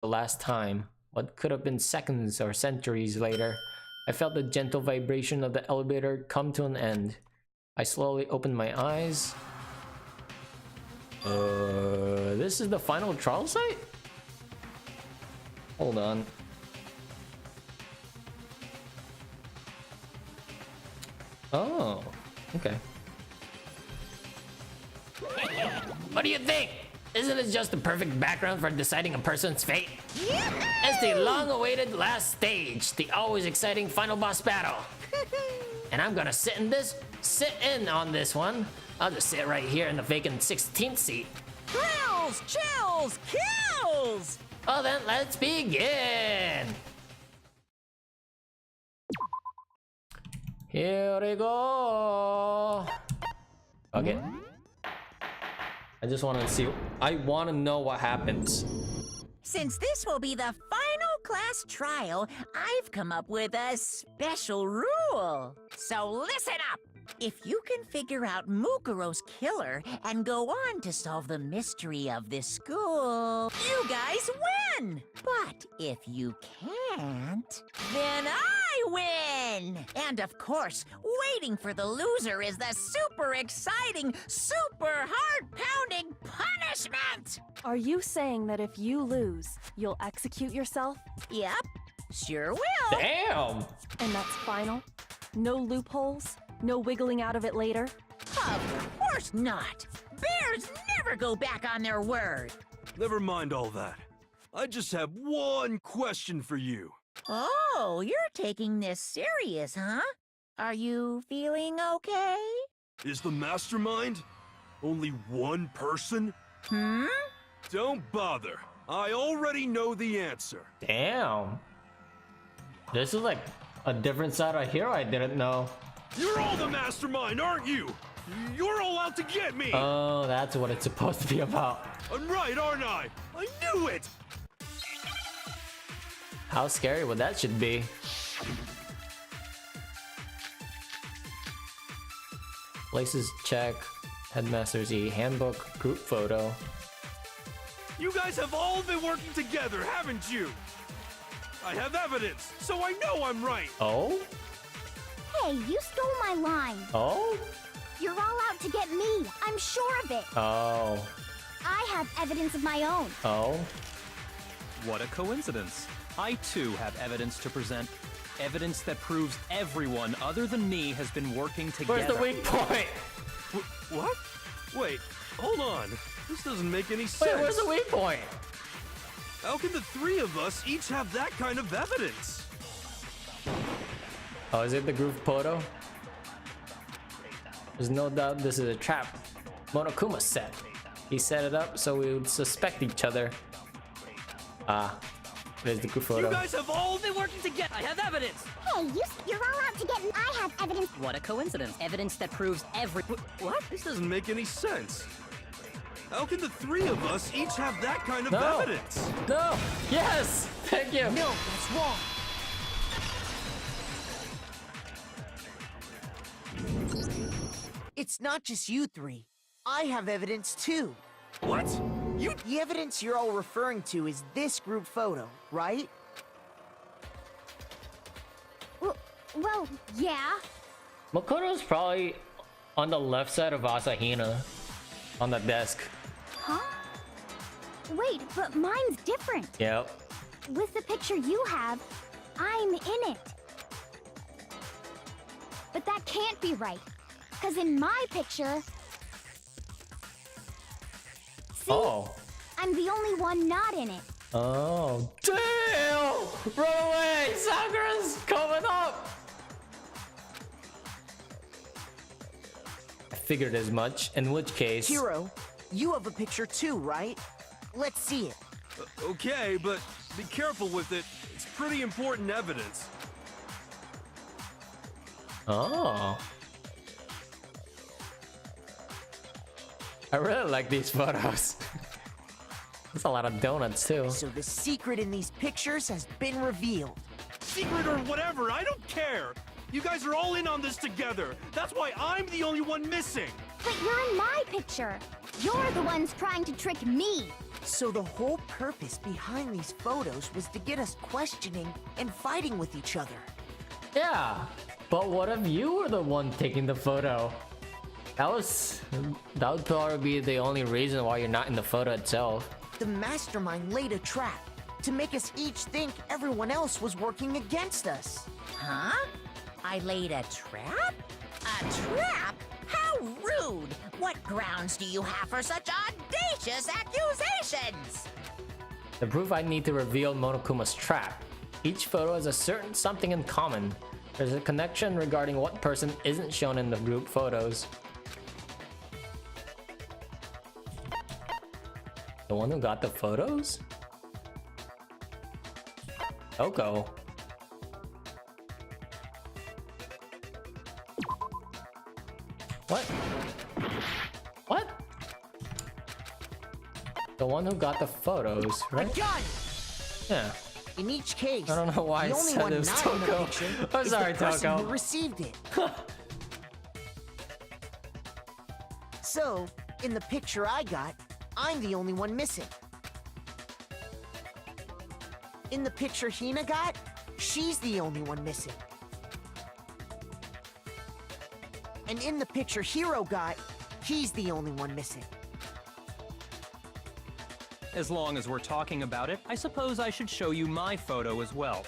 the last time. What could have been seconds or centuries later, I felt the gentle vibration of the elevator come to an end. I slowly opened my eyes. This is the final trial site? Hold on. Oh, okay. What do you think? Isn't it just the perfect background for deciding a person's fate? It's the long-awaited last stage, the always exciting final boss battle. And I'm gonna sit in on this one. I'll just sit right here in the vacant 16th seat. Thrills, chills, kills! Well then, let's begin! Here we go! Okay. I just want to see. I want to know what happens. Since this will be the final class trial, I've come up with a special rule. So listen up! If you can figure out Mukuro's killer and go on to solve the mystery of this school, you guys win! But if you can't, then I win! And of course, waiting for the loser is the super exciting, super heart-pounding punishment! Are you saying that if you lose, you'll execute yourself? Yep, sure will. Damn! And that's final? No loopholes? No wiggling out of it later? Of course not! Bears never go back on their word! Never mind all that. I just have one question for you. Oh, you're taking this serious, huh? Are you feeling okay? Is the mastermind only one person? Hmm? Don't bother. I already know the answer. Damn. This is like a different side of Hero I didn't know. You're all the mastermind, aren't you? You're all out to get me! Oh, that's what it's supposed to be about. I'm right, aren't I? I knew it! How scary would that should be? Places check. Headmaster's E handbook group photo. You guys have all been working together, haven't you? I have evidence, so I know I'm right. Oh? Hey, you stole my line. Oh? You're all out to get me. I'm sure of it. Oh. I have evidence of my own. Oh? What a coincidence. I too have evidence to present. Evidence that proves everyone other than me has been working together. Where's the weak point? What? Wait, hold on. This doesn't make any sense. Wait, where's the weak point? How can the three of us each have that kind of evidence? Oh, is it the group photo? There's no doubt this is a trap Monokuma set. He set it up so we would suspect each other. Ah, there's the group photo. You guys have all been working together. I have evidence. Hey, you're all out to get me. I have evidence. What a coincidence. Evidence that proves every... What? This doesn't make any sense. How can the three of us each have that kind of No. evidence? No! Yes! Thank you! No, that's wrong. It's not just you three. I have evidence too. What? The evidence you're all referring to is this group photo, right? Well, yeah. Makoto's probably on the left side of Asahina. On the desk. Huh? Wait, but mine's different. Yep. With the picture you have, I'm in it. But that can't be right. Because in my picture... See? Oh. I'm the only one not in it. Oh. Damn! Run away! Sakura's coming up! I figured as much, in which case... Hiro, you have a picture too, right? Let's see it. Okay, but be careful with it. It's pretty important evidence. Oh. I really like these photos. There's a lot of donuts too. So the secret in these pictures has been revealed. Secret or whatever, I don't care. You guys are all in on this together. That's why I'm the only one missing. But you're in my picture. You're the ones trying to trick me. So the whole purpose behind these photos was to get us questioning and fighting with each other. Yeah, but what if you were the one taking the photo? That would probably be the only reason why you're not in the photo itself. The mastermind laid a trap to make us each think everyone else was working against us. Huh? I laid a trap? A trap? How rude! What grounds do you have for such audacious accusations? The proof I need to reveal Monokuma's trap. Each photo has a certain something in common. There's a connection regarding what person isn't shown in the group photos. The one who got the photos? Oko. What? What? The one who got the photos, A right? gun! Yeah. In each case, I don't know why the I only said one it was not in the Toko. picture I'm is sorry, the person Toko. who received it. So, in the picture I got, I'm the only one missing. In the picture Hina got, she's the only one missing. And in the picture Hiro got, he's the only one missing. As long as we're talking about it, I suppose I should show you my photo as well.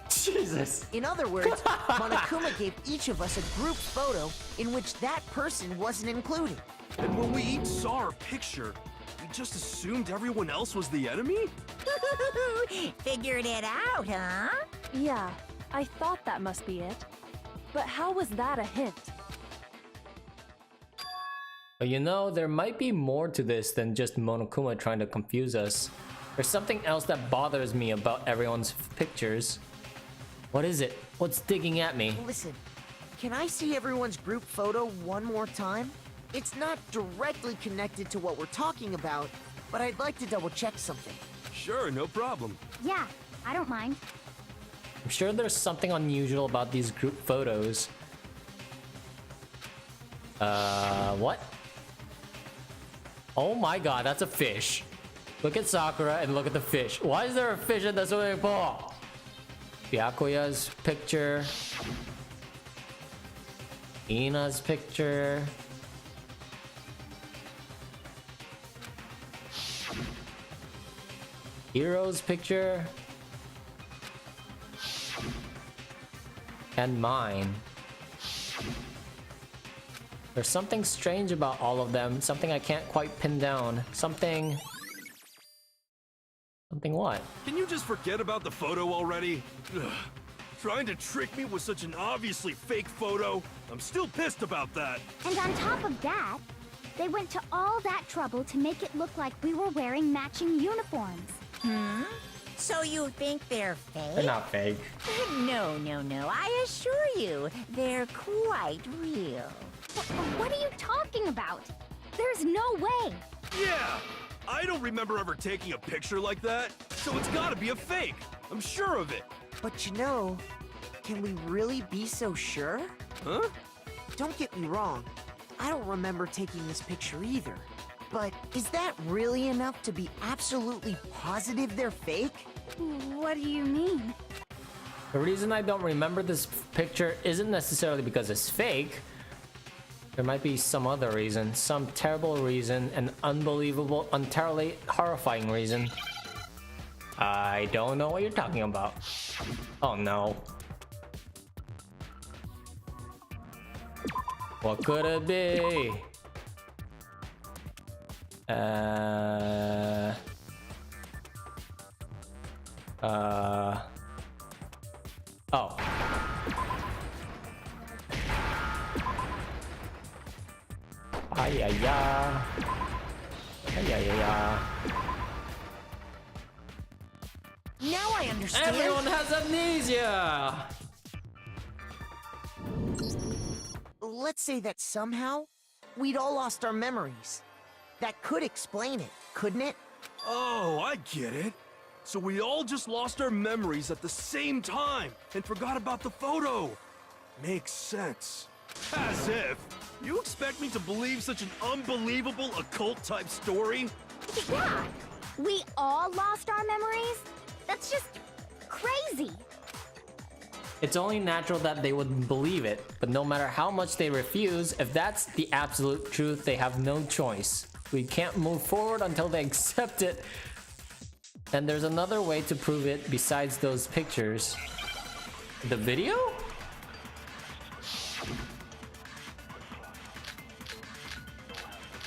Jesus. In other words, Monokuma gave each of us a group photo in which that person wasn't included. And when we each saw our picture, we just assumed everyone else was the enemy? Figured it out, huh? Yeah, I thought that must be it. But how was that a hint? But you know, there might be more to this than just Monokuma trying to confuse us. There's something else that bothers me about everyone's pictures. What is it? What's digging at me? Listen, can I see everyone's group photo one more time? It's not directly connected to what we're talking about, but I'd like to double check something. Sure, no problem. Yeah, I don't mind. I'm sure there's something unusual about these group photos. What? Oh my god, that's a fish. Look at Sakura and look at the fish. Why is there a fish in the swimming pool? Byakuya's picture. Ina's picture. Hiro's picture. And mine. There's something strange about all of them, something I can't quite pin down. Something what? Can you just forget about the photo already? Ugh. Trying to trick me with such an obviously fake photo? I'm still pissed about that. And on top of that, they went to all that trouble to make it look like we were wearing matching uniforms. So you think they're fake? They're not fake. No. I assure you, they're quite real. What are you talking about? There's no way. Yeah! I don't remember ever taking a picture like that, so it's gotta be a fake. I'm sure of it. But you know, can we really be so sure? Huh? Don't get me wrong, I don't remember taking this picture either. But is that really enough to be absolutely positive they're fake? What do you mean? The reason I don't remember this picture isn't necessarily because it's fake. There might be some other reason, some terrible reason, an unbelievable, entirely horrifying reason. I don't know what you're talking about. Oh no. What could it be? Oh. Ay. Now I understand. Everyone has amnesia! Let's say that somehow we'd all lost our memories. That could explain it, couldn't it? Oh, I get it. So we all just lost our memories at the same time and forgot about the photo. Makes sense. As if. You expect me to believe such an unbelievable occult-type story? Yeah, we all lost our memories? That's just crazy. It's only natural that they would believe it, but no matter how much they refuse, if that's the absolute truth, they have no choice. We can't move forward until they accept it. And there's another way to prove it besides those pictures. The video?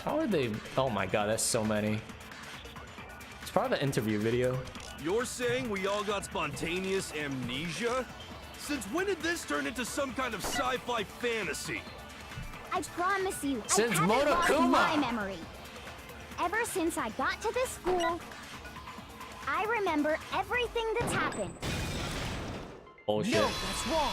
How are they? Oh my god, that's so many. It's probably the interview video. You're saying we all got spontaneous amnesia? Since when did this turn into some kind of sci-fi fantasy? I promise you, Since I haven't lost Monokuma. my memory. Ever since I got to this school, I remember everything that's happened. Bullshit. No, that's wrong.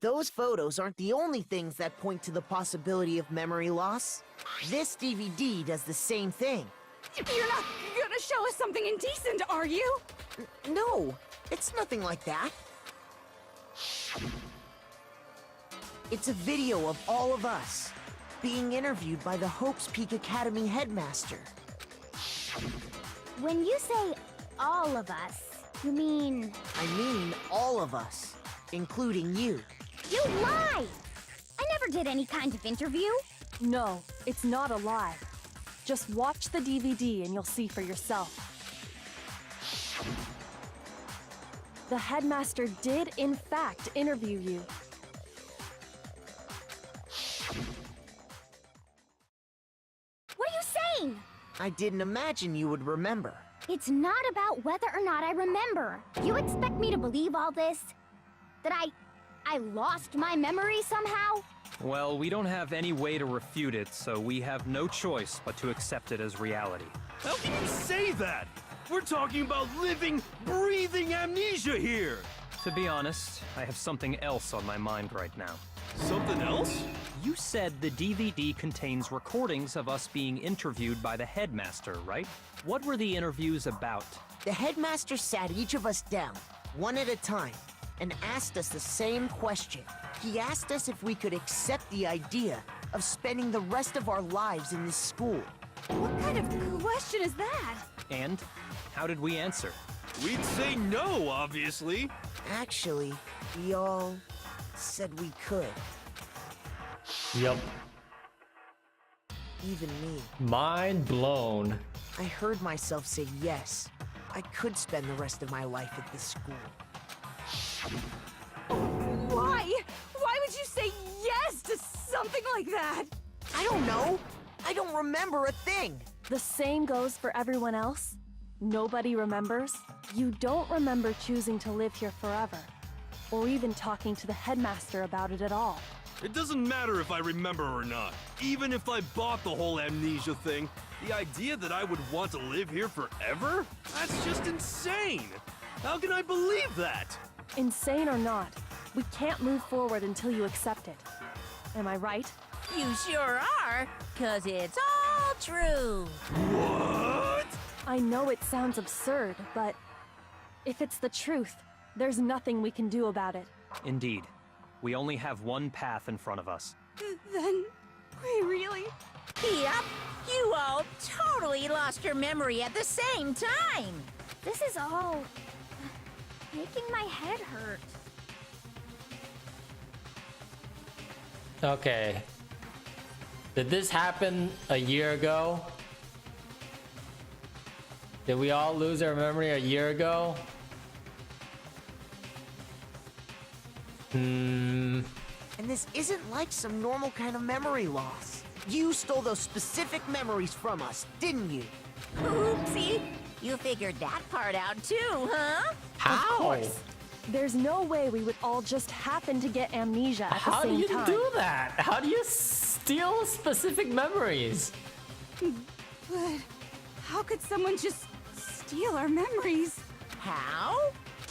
Those photos aren't the only things that point to the possibility of memory loss. This DVD does the same thing. You're not gonna show us something indecent, are you? No, it's nothing like that. It's a video of all of us being interviewed by the Hope's Peak Academy headmaster. When you say all of us, you mean... I mean all of us, including you. You lie! I never did any kind of interview. No, it's not a lie. Just watch the DVD and you'll see for yourself. The headmaster did, in fact, interview you. What are you saying? I didn't imagine you would remember. It's not about whether or not I remember. You expect me to believe all this? That I lost my memory somehow? Well, we don't have any way to refute it, so we have no choice but to accept it as reality. How can you say that? We're talking about living, breathing amnesia here! To be honest, I have something else on my mind right now. Something else? You said the DVD contains recordings of us being interviewed by the headmaster, right? What were the interviews about? The headmaster sat each of us down, one at a time, and asked us the same question. He asked us if we could accept the idea of spending the rest of our lives in this school. What kind of question is that? And how did we answer? We'd say no, obviously. Actually, we all said we could. Yep. Even me. Mind blown. I heard myself say yes. I could spend the rest of my life at this school. Why? Why would you say yes to something like that? I don't know. I don't remember a thing. The same goes for everyone else. Nobody remembers. You don't remember choosing to live here forever, or even talking to the headmaster about it at all. It doesn't matter if I remember or not. Even if I bought the whole amnesia thing, the idea that I would want to live here forever? That's just insane! How can I believe that? Insane or not, we can't move forward until you accept it. Am I right? You sure are, 'cause it's all true. What? I know it sounds absurd, but if it's the truth, there's nothing we can do about it. Indeed. We only have one path in front of us. Then we really... Yep, you all totally lost your memory at the same time. This is all... making my head hurt. Okay. Did this happen a year ago? Did we all lose our memory a year ago? And this isn't like some normal kind of memory loss. You stole those specific memories from us, didn't you? Oopsie, you figured that part out too, huh? How? Of course. There's no way we would all just happen to get amnesia at the How do same you time. do that? How do you steal specific memories? But how could someone just steal our memories? How?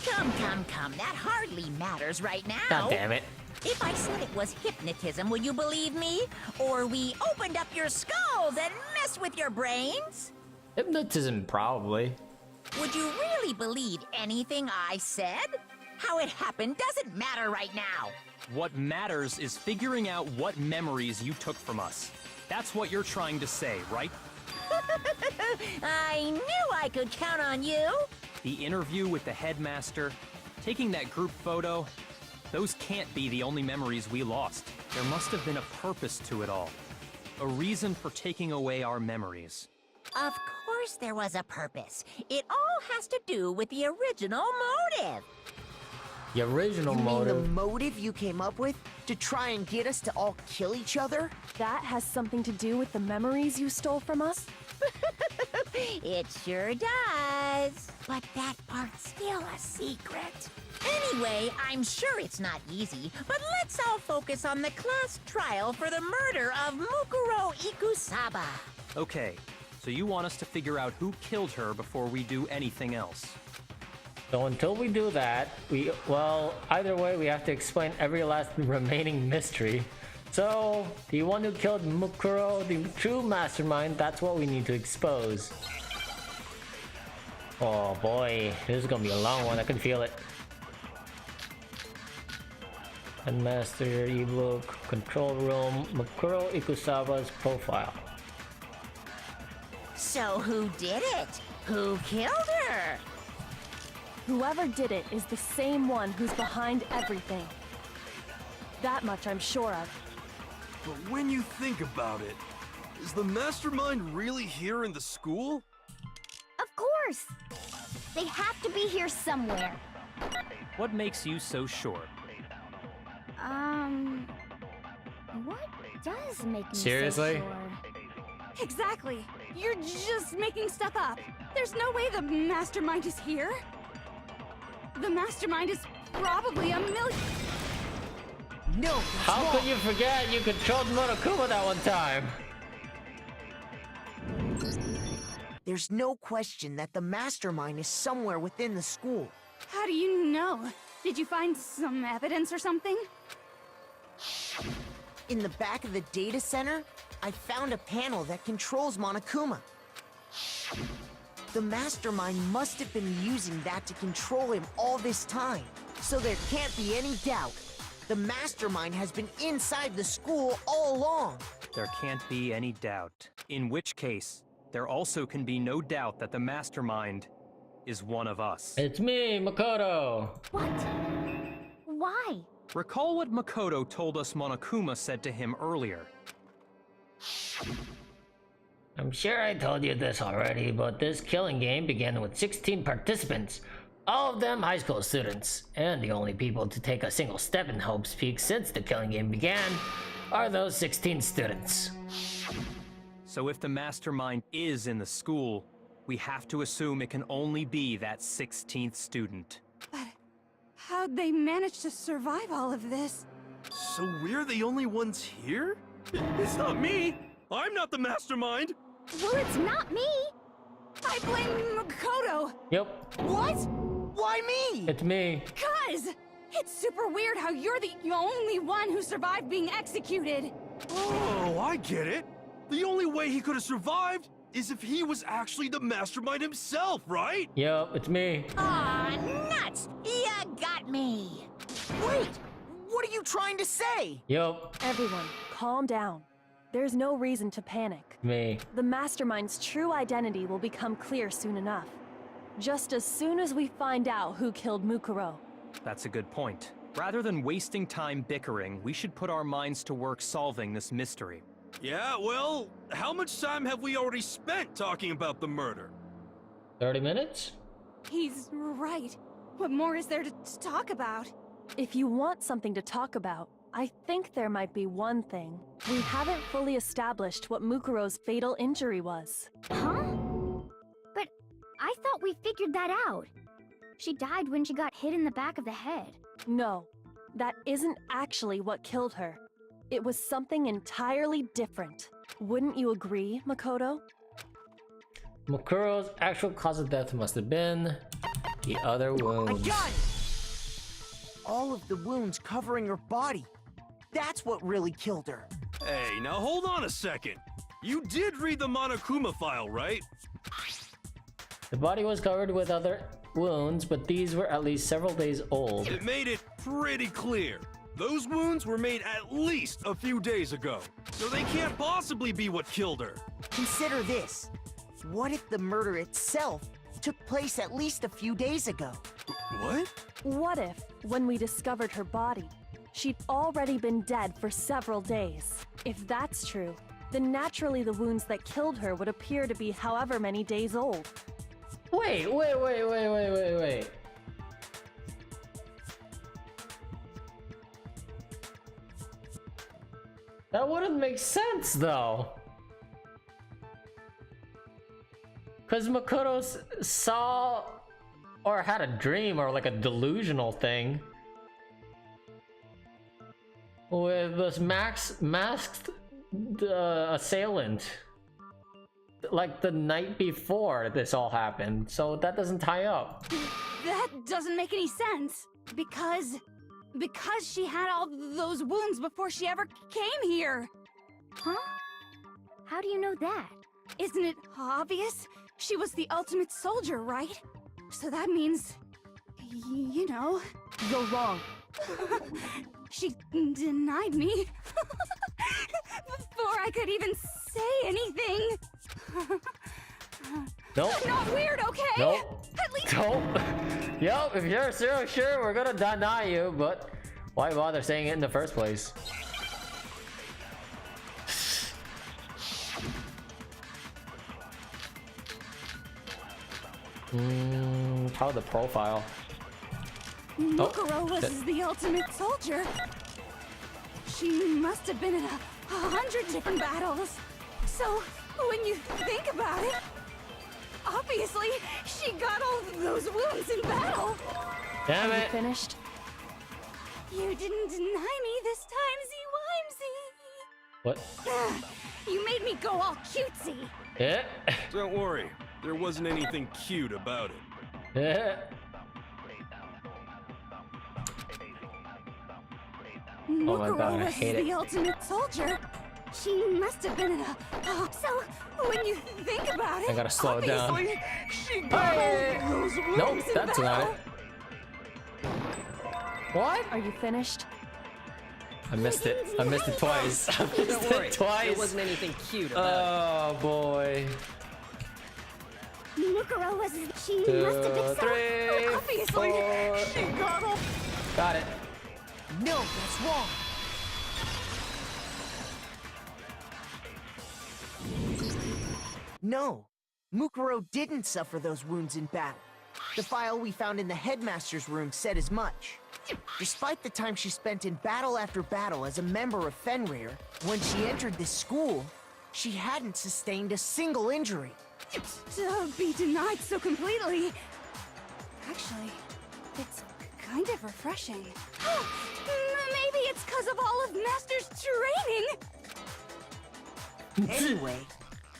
Come, that hardly matters right now. God damn it. If I said it was hypnotism, would you believe me? Or we opened up your skulls and messed with your brains? Hypnotism, probably. Would you really believe anything I said? How it happened doesn't matter right now. What matters is figuring out what memories you took from us. That's what you're trying to say, right? I knew I could count on you. The interview with the headmaster, taking that group photo, those can't be the only memories we lost. There must have been a purpose to it all. A reason for taking away our memories. Of course there was a purpose. It all has to do with the original motive. The original You mean the motive. motive you came up with to try and get us to all kill each other? That has something to do with the memories you stole from us? It sure does. But that part's still a secret. Anyway, I'm sure it's not easy, but let's all focus on the class trial for the murder of Mukuro Ikusaba. Okay, so you want us to figure out who killed her before we do anything else. So until we do that, either way, we have to explain every last remaining mystery. So, the one who killed Mukuro, the true mastermind, that's what we need to expose. Oh boy, this is gonna be a long one, I can feel it. Headmaster, ebook, control room, Mukuro Ikusaba's profile. So who did it? Who killed her? Whoever did it is the same one who's behind everything. That much I'm sure of. But when you think about it, is the mastermind really here in the school? Of course! They have to be here somewhere. What makes you so sure? What does make me Seriously? so sure? Exactly. You're just making stuff up. There's no way the mastermind is here. The mastermind is probably a million. No, that's How wrong. could you forget you controlled Monokuma that one time? There's no question that the mastermind is somewhere within the school. How do you know? Did you find some evidence or something? In the back of the data center, I found a panel that controls Monokuma. The mastermind must have been using that to control him all this time. So there can't be any doubt. The mastermind has been inside the school all along. There can't be any doubt. In which case, there also can be no doubt that the mastermind is one of us. It's me, Makoto. What? Why? Recall what Makoto told us Monokuma said to him earlier. I'm sure I told you this already, but this killing game began with 16 participants. All of them high school students, and the only people to take a single step in Hope's Peak since the killing game began are those 16 students. So if the mastermind is in the school, we have to assume it can only be that 16th student. But how'd they manage to survive all of this? So we're the only ones here? It's not me! I'm not the mastermind! Well, it's not me! I blame Makoto! Yep, What? Why me? it's me. Cuz! It's super weird how you're the only one who survived being executed! Oh, I get it! The only way he could have survived is if he was actually the mastermind himself, right? Yep, it's me. Aw, nuts! You got me! Wait! What are you trying to say? Yep, Everyone, calm down. There's no reason to panic. me. The mastermind's true identity will become clear soon enough. Just as soon as we find out who killed Mukuro. That's a good point. Rather than wasting time bickering, we should put our minds to work solving this mystery. Yeah, well, how much time have we already spent talking about the murder? 30 minutes? He's right. What more is there to talk about? If you want something to talk about, I think there might be one thing. We haven't fully established what Mukuro's fatal injury was. Huh? But I thought we figured that out. She died when she got hit in the back of the head. No, that isn't actually what killed her. It was something entirely different. Wouldn't you agree, Makoto? Makuro's actual cause of death must have been the other I wounds. got it! All of the wounds covering her body. That's what really killed her. Hey, now hold on a second. You did read the Monokuma file, right? The body was covered with other wounds, but these were at least several days old. It made it pretty clear. Those wounds were made at least a few days ago, so they can't possibly be what killed her. Consider this. What if the murder itself took place at least a few days ago? What? What if, when we discovered her body, she'd already been dead for several days? If that's true, then naturally the wounds that killed her would appear to be however many days old. Wait. That wouldn't make sense, though. Because Makoto saw or had a dream or like a delusional thing with this masked assailant like the night before this all happened. So that doesn't tie up. That doesn't make any sense. Because she had all those wounds before she ever came here. Huh? How do you know that? Isn't it obvious? She was the ultimate soldier, right? So that means, you know... You're wrong. She denied me before I could even say anything. Nope. Not weird, okay? Nope. At least Nope. Yep, if you're so sure, we're gonna deny you, but why bother saying it in the first place? Probably the profile. Mukuro was shit. the ultimate soldier. She must have been in 100 different battles. So, when you think about it, obviously, she got all those wounds in battle. Damn Are you it. finished? You didn't deny me this time, Z-Wimsey. What? You made me go all cutesy. Yeah. Don't worry, there wasn't anything cute about it. Yeah. Oh my Mukuro God, I was hate the it. ultimate soldier. She must have been in a... so, when you think about it... I gotta slow it down. obviously, she got Hey! all those wounds Nope, in that's not battle. it. What? Are you finished? I missed it. I missed it twice. I missed Don't worry, it twice. there wasn't anything cute about Oh boy. Mukuro was... She 2, must have been 3, Obviously, 4. she got all... Got it. No, that's wrong. No, Mukuro didn't suffer those wounds in battle. The file we found in the headmaster's room said as much. Despite the time she spent in battle after battle as a member of Fenrir, when she entered this school, she hadn't sustained a single injury. To be denied so completely. Actually, it's kind of refreshing. Maybe it's because of all of Master's training. Anyway,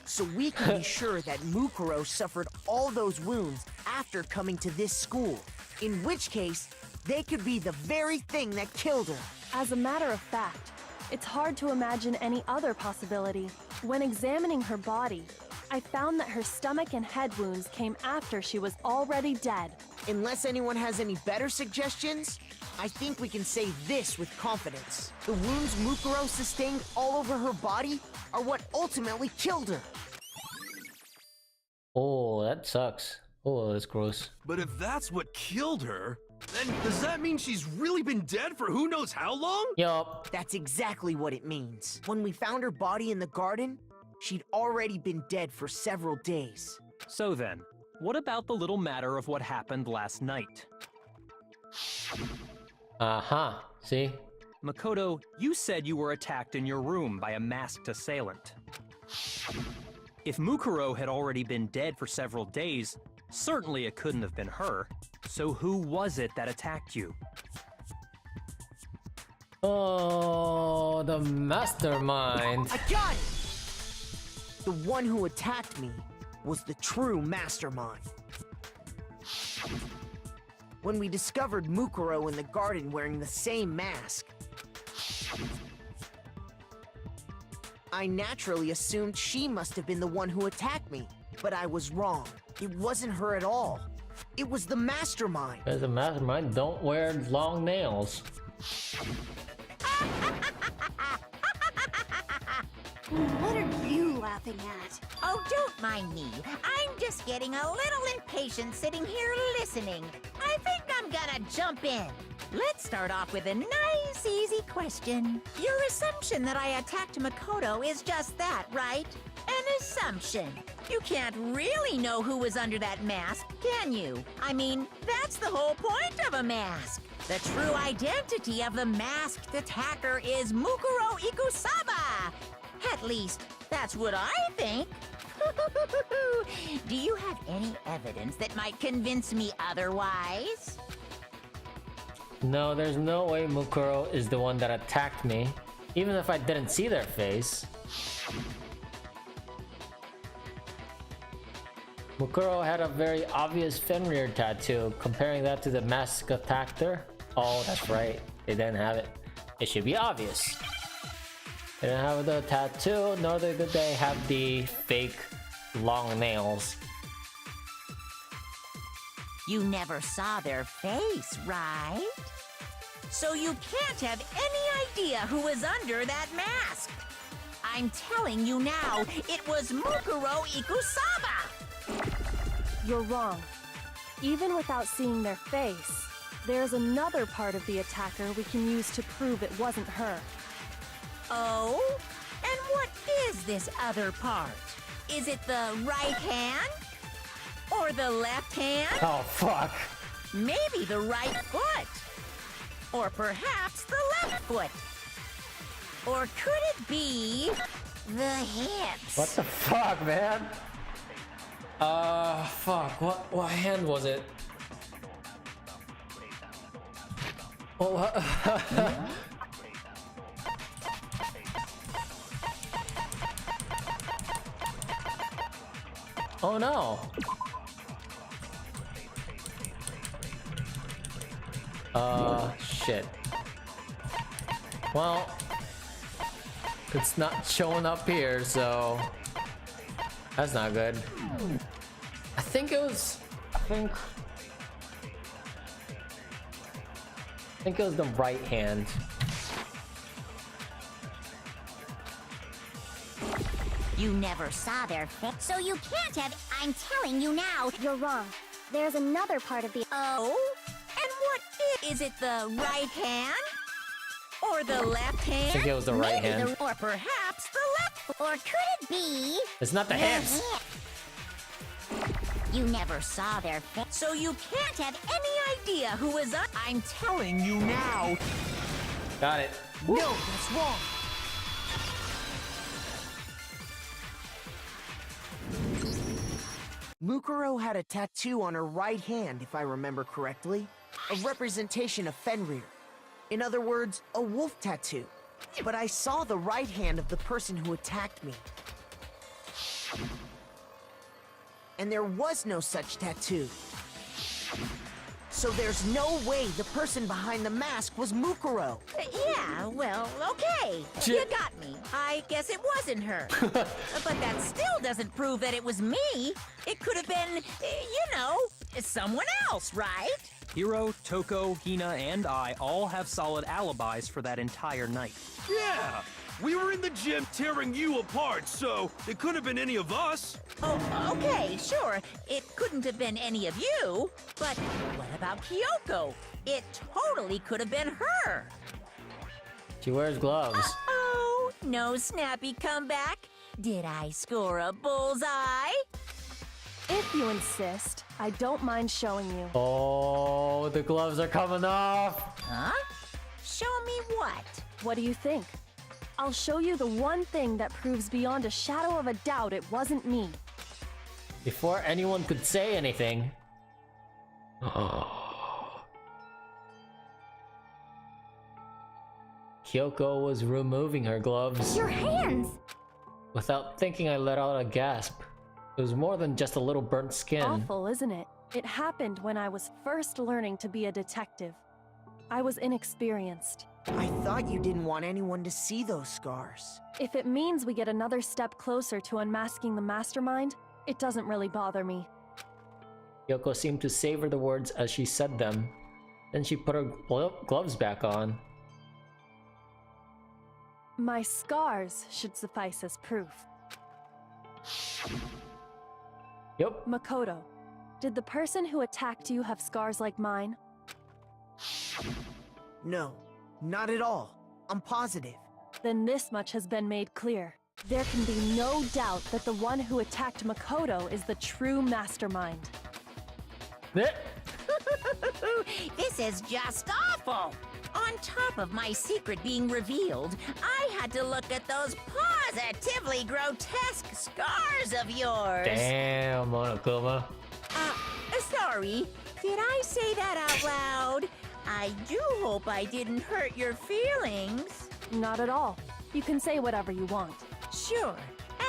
so we can be sure that Mukuro suffered all those wounds after coming to this school, in which case, they could be the very thing that killed her. As a matter of fact, it's hard to imagine any other possibility. When examining her body, I found that her stomach and head wounds came after she was already dead. Unless anyone has any better suggestions, I think we can say this with confidence. The wounds Mukuro sustained all over her body are what ultimately killed her. Oh, that sucks. Oh, that's gross. But if that's what killed her, then does that mean she's really been dead for who knows how long? Yup. That's exactly what it means. When we found her body in the garden, she'd already been dead for several days. So then, what about the little matter of what happened last night? Uh-huh. See? Makoto, you said you were attacked in your room by a masked assailant. If Mukuro had already been dead for several days, certainly it couldn't have been her. So who was it that attacked you? Oh, the mastermind. I got it! The one who attacked me was the true mastermind. When we discovered Mukuro in the garden wearing the same mask, I naturally assumed she must have been the one who attacked me, but I was wrong. It wasn't her at all. It was the mastermind. As a mastermind, don't wear long nails. What are you laughing at? Oh, don't mind me. I'm just getting a little impatient sitting here listening. I think I'm gonna jump in. Let's start off with a nice, easy question. Your assumption that I attacked Makoto is just that, right? An assumption. You can't really know who was under that mask, can you? I mean, that's the whole point of a mask. The true identity of the masked attacker is Mukuro Ikusaba. At least, that's what I think. Do you have any evidence that might convince me otherwise? No, there's no way Mukuro is the one that attacked me, even if I didn't see their face. Mukuro had a very obvious Fenrir tattoo. Comparing that to the mask attacker, oh, that's right, they didn't have it. It should be obvious. They didn't have the tattoo, nor did they have the fake long nails. You never saw their face, right? So you can't have any idea who was under that mask. I'm telling you now, it was Mukuro Ikusaba! You're wrong. Even without seeing their face, there's another part of the attacker we can use to prove it wasn't her. Oh? And what is this other part? Is it the right hand? Or the left hand? Oh, fuck. Maybe the right foot? Or perhaps the left foot? Or could it be the hips? What the fuck, man? Fuck. What hand was it? Oh, what? Oh no. Shit. Well, it's not showing up here, so that's not good. I think it was the right hand. You never saw their face, so you can't have. I'm telling you now, you're wrong. There's another part of the. Oh? And what is it the right hand? Or the left hand? I think it was the right Maybe hand. or perhaps the left. Or could it be? It's not the hips. You never saw their face. So you can't have any idea who was up. I'm telling You now. Got it. No, that's wrong. Mukuro had a tattoo on her right hand, if I remember correctly. A representation of Fenrir. In other words, a wolf tattoo. But I saw the right hand of the person who attacked me. And there was no such tattoo. So there's no way the person behind the mask was Mukuro. Yeah, well, okay. You got me. I guess it wasn't her. But that still doesn't prove that it was me. It could have been, someone else, right? Hiro, Toko, Hina, and I all have solid alibis for that entire night. Yeah! We were in the gym tearing you apart, so it could have been any of us. Oh, okay, sure. It couldn't have been any of you. But what about Kyoko? It totally could have been her. She wears gloves. Oh, no snappy comeback? Did I score a bullseye? If you insist, I don't mind showing you. Oh, the gloves are coming off. Huh? Show me what? What do you think? I'll show you the one thing that proves beyond a shadow of a doubt it wasn't me. Before anyone could say anything. Kyoko was removing her gloves. Your hands! Without thinking, I let out a gasp. It was more than just a little burnt skin. Awful, isn't it? It happened when I was first learning to be a detective. I was inexperienced. I thought you didn't want anyone to see those scars. If it means we get another step closer to unmasking the mastermind, it doesn't really bother me. Yoko seemed to savor the words as she said them. Then she put her gloves back on. My scars should suffice as proof. Yep. Makoto, did the person who attacked you have scars like mine? No, not at all. I'm positive. Then this much has been made clear. There can be no doubt that the one who attacked Makoto is the true mastermind. This is just awful! On top of my secret being revealed, I had to look at those positively grotesque scars of yours! Damn, Monokuma. Sorry. Did I say that out loud? I do hope I didn't hurt your feelings. Not at all. You can say whatever you want. Sure,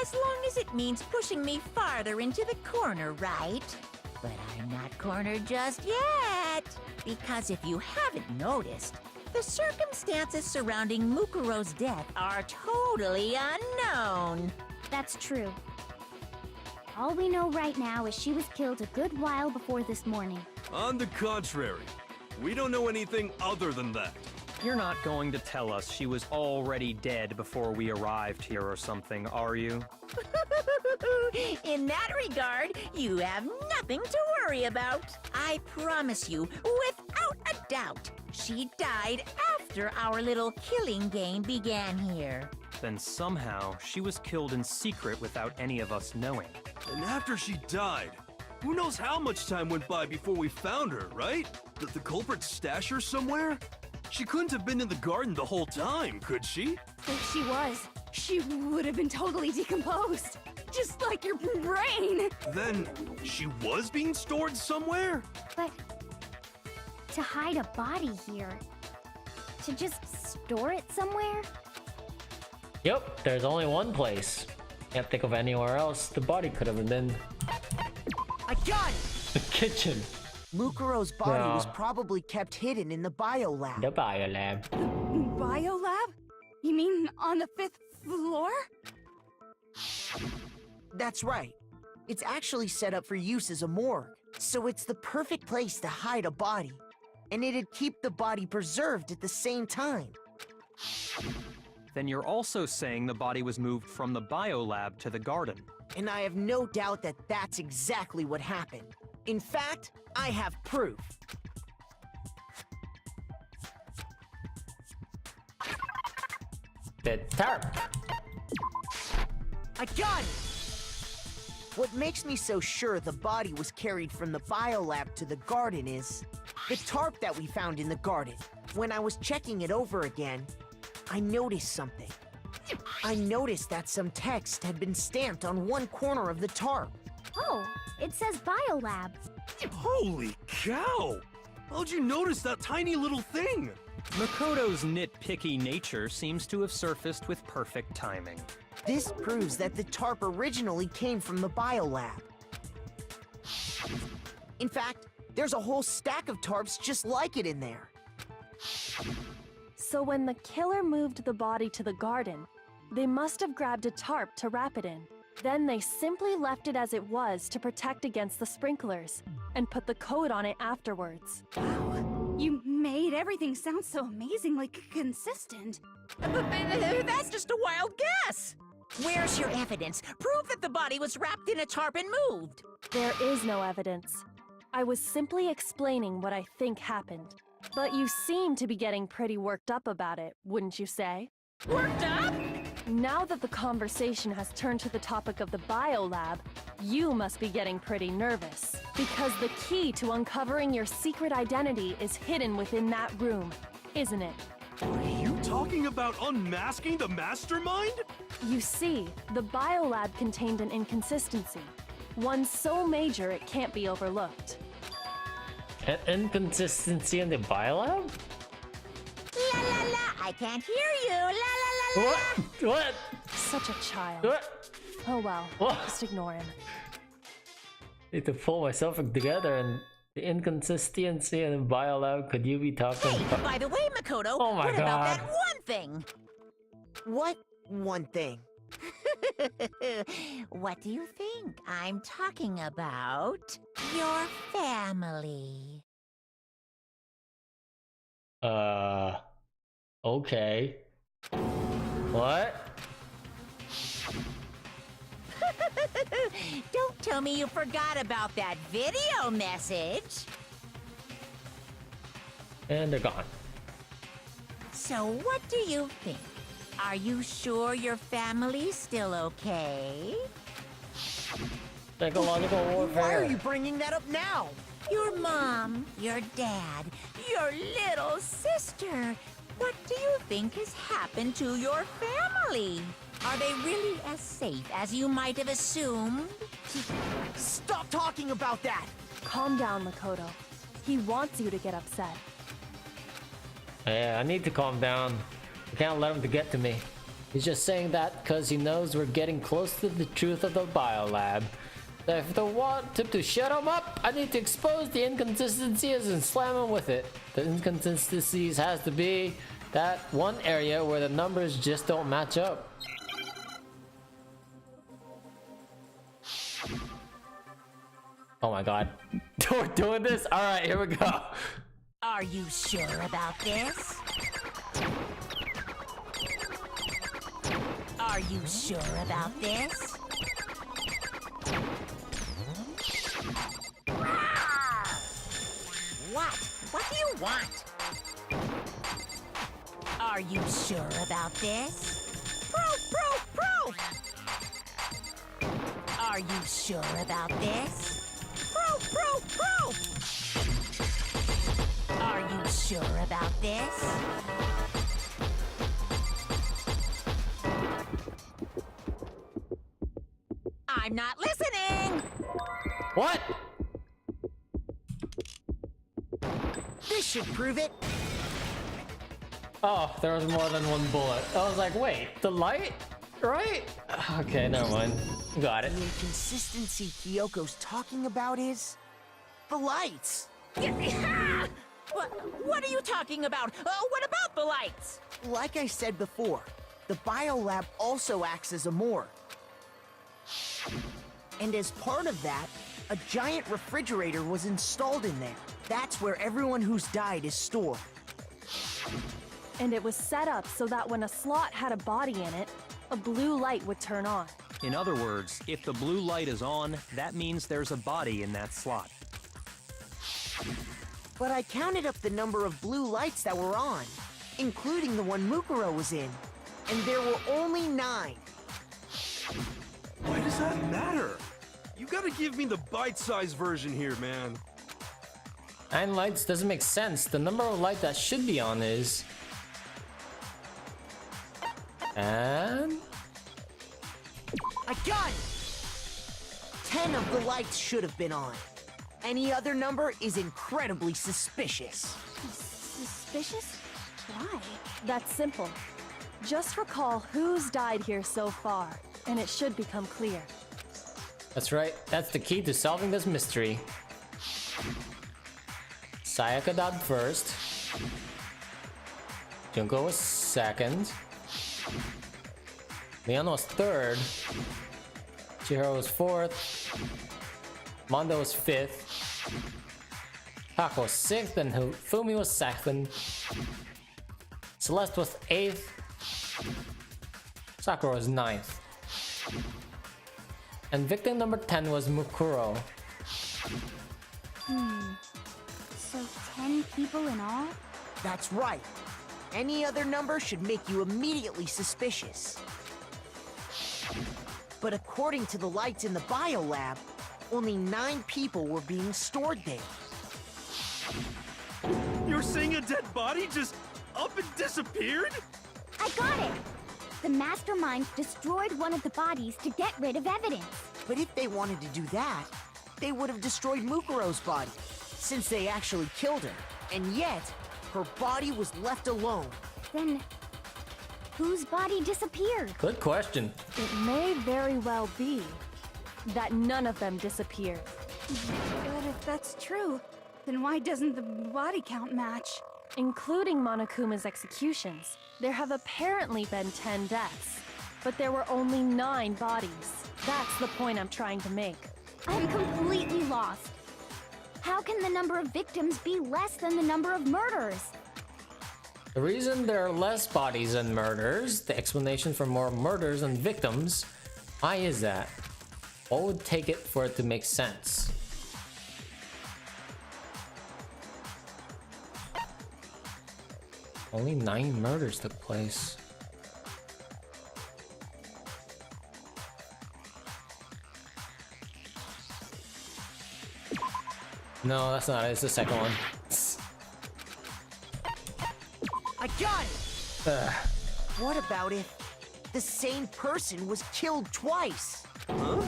as long as it means pushing me farther into the corner, right? But I'm not cornered just yet. Because if you haven't noticed, the circumstances surrounding Mukuro's death are totally unknown. That's true. All we know right now is she was killed a good while before this morning. On the contrary, we don't know anything other than that. You're not going to tell us she was already dead before we arrived here or something, are you? In that regard, you have nothing to worry about. I promise you, without a doubt, she died after our little killing game began here. Then somehow she was killed in secret without any of us knowing. And after she died, who knows how much time went by before we found her, right? Did the culprit stash her somewhere? She couldn't have been in the garden the whole time, could she? If she was, she would have been totally decomposed. Just like your brain. Then she was being stored somewhere? But to hide a body here, to just store it somewhere? Yep, there's only one place. Can't think of anywhere else the body could have been. I got it! The kitchen. Mukuro's body Yeah. was probably kept hidden in the biolab. The biolab. Biolab? You mean on the 5th floor? That's right. It's actually set up for use as a morgue, so it's the perfect place to hide a body. And it'd keep the body preserved at the same time. Then you're also saying the body was moved from the biolab to the garden. And I have no doubt that that's exactly what happened. In fact, I have proof. The tarp. I got it! What makes me so sure the body was carried from the biolab to the garden is the tarp that we found in the garden. When I was checking it over again, I noticed something. I noticed that some text had been stamped on one corner of the tarp. Oh, it says Biolab. Holy cow! How'd you notice that tiny little thing? Makoto's nitpicky nature seems to have surfaced with perfect timing. This proves that the tarp originally came from the biolab. In fact, there's a whole stack of tarps just like it in there. So when the killer moved the body to the garden, they must have grabbed a tarp to wrap it in. Then they simply left it as it was to protect against the sprinklers, and put the coat on it afterwards. Wow, you made everything sound so amazingly consistent. That's just a wild guess! Where's your evidence? Prove that the body was wrapped in a tarp and moved! There is no evidence. I was simply explaining what I think happened. But you seem to be getting pretty worked up about it, wouldn't you say? Worked up? Now that the conversation has turned to the topic of the biolab, you must be getting pretty nervous. Because the key to uncovering your secret identity is hidden within that room, isn't it? Are you talking about unmasking the mastermind? You see, the biolab contained an inconsistency. One so major it can't be overlooked. An inconsistency in the biolab? La la la, I can't hear you! La la la la! What? What? Such a child. What? Oh well, What? just ignore him. Need to pull myself together and the inconsistency in the biolab. Could you be talking Hey, about? by the way, Makoto, Oh my what about God. that one thing? What one thing? What do you think? I'm talking about your family. Okay. What? Don't tell me you forgot about that video message. And they're gone. So what do you think? Are you sure your family's still okay? Psychological warfare. Why are you bringing that up now? Your mom, your dad, your little sister. What do you think has happened to your family? Are they really as safe as you might have assumed? Stop talking about that! Calm down, Makoto. He wants you to get upset. Yeah, I need to calm down. I can't let him to get to me. He's just saying that because he knows we're getting close to the truth of the biolab. So if I want him to shut him up, I need to expose the inconsistencies and slam him with it. The inconsistencies has to be that one area where the numbers just don't match up. Oh my god. We're doing this? Alright, here we go. Are you sure about this? Are you sure about this? What? What do you want? Are you sure about this? Proof! Are you sure about this? Proof! Are you sure about this? I'm not listening! What? This should prove it. Oh, there was more than one bullet. I was like, wait, the light? Right? Okay, never mind. Got it. The inconsistency Kyoko's talking about is... the lights! What are you talking about? What about the lights? Like I said before, the biolab also acts as a morgue. And as part of that, a giant refrigerator was installed in there. That's where everyone who's died is stored. And it was set up so that when a slot had a body in it, a blue light would turn on. In other words, if the blue light is on, that means there's a body in that slot. But I counted up the number of blue lights that were on, including the one Mukuro was in, and there were only 9. Why does that matter? You gotta give me the bite-sized version here, man. 9 lights doesn't make sense. The number of light that should be on is... And... I got it! 10 of the lights should have been on. Any other number is incredibly suspicious. Suspicious? Why? That's simple. Just recall who's died here so far, and it should become clear. That's right. That's the key to solving this mystery. Sayaka died first. Junko was second. Leon was third. Chihiro was fourth. Mondo was fifth. Kako was sixth, and Fumi was seventh. Celeste was eighth. Sakura was ninth. And victim number 10 was Mukuro. So 10 people in all? That's right. Any other number should make you immediately suspicious. But according to the lights in the biolab, only 9 people were being stored there. You're saying a dead body just up and disappeared? I got it! The mastermind destroyed one of the bodies to get rid of evidence. But if they wanted to do that, they would have destroyed Mukuro's body, since they actually killed her. And yet, her body was left alone. Then, whose body disappeared? Good question. It may very well be that none of them disappeared. But if that's true, then why doesn't the body count match? Including Monokuma's executions, there have apparently been 10 deaths. but there were only 9 bodies. That's the point I'm trying to make. I'm completely lost. How can the number of victims be less than the number of murders? The reason there are less bodies than murders, the explanation for more murders than victims, why is that? What would take it for it to make sense? Only 9 murders took place. No, that's not it. It's the second one. I got it! What about if the same person was killed twice? Huh?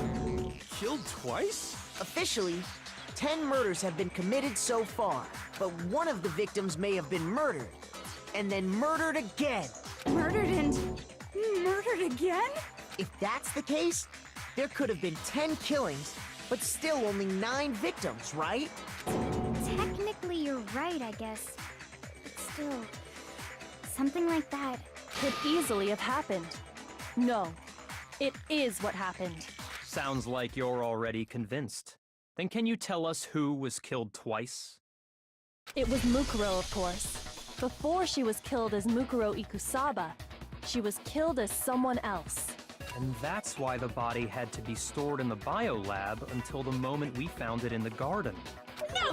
Killed twice? Officially, 10 murders have been committed so far, but one of the victims may have been murdered, and then murdered again. Murdered and murdered again? If that's the case, there could have been 10 killings, but still only 9 victims, right? Technically, you're right, I guess. But still, something like that. Could easily have happened. No, it is what happened. Sounds like you're already convinced. Then can you tell us who was killed twice? It was Mukuro, of course. Before she was killed as Mukuro Ikusaba, she was killed as someone else. And that's why the body had to be stored in the biolab until the moment we found it in the garden.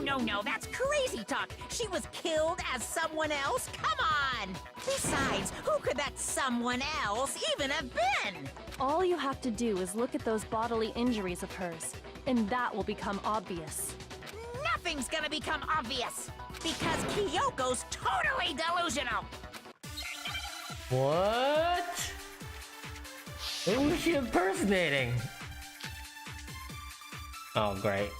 No, that's crazy talk. She was killed as someone else? Come on! Besides, who could that someone else even have been? All you have to do is look at those bodily injuries of hers, and that will become obvious. Nothing's gonna become obvious, because Kyoko's totally delusional. What? Who was she impersonating? Oh, great.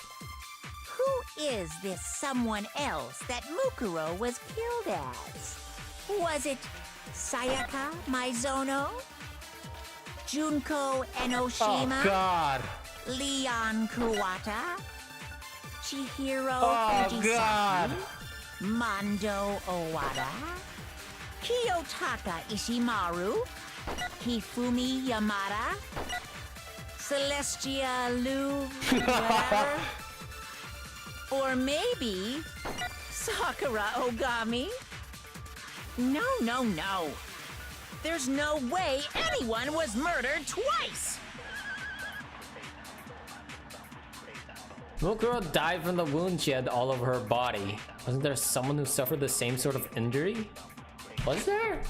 Who is this someone else that Mukuro was killed as? Was it Sayaka Maizono? Junko Enoshima? Oh, God. Leon Kuwata? Chihiro Oh, Fujisaki? God. Mondo Owada? Kiyotaka Ishimaru? Hifumi Yamada? Celestia Lu? Whatever? Or maybe Sakura Ogami? No. There's no way anyone was murdered twice! Mukuro died from the wound she had all over her body. Wasn't there someone who suffered the same sort of injury? Was there?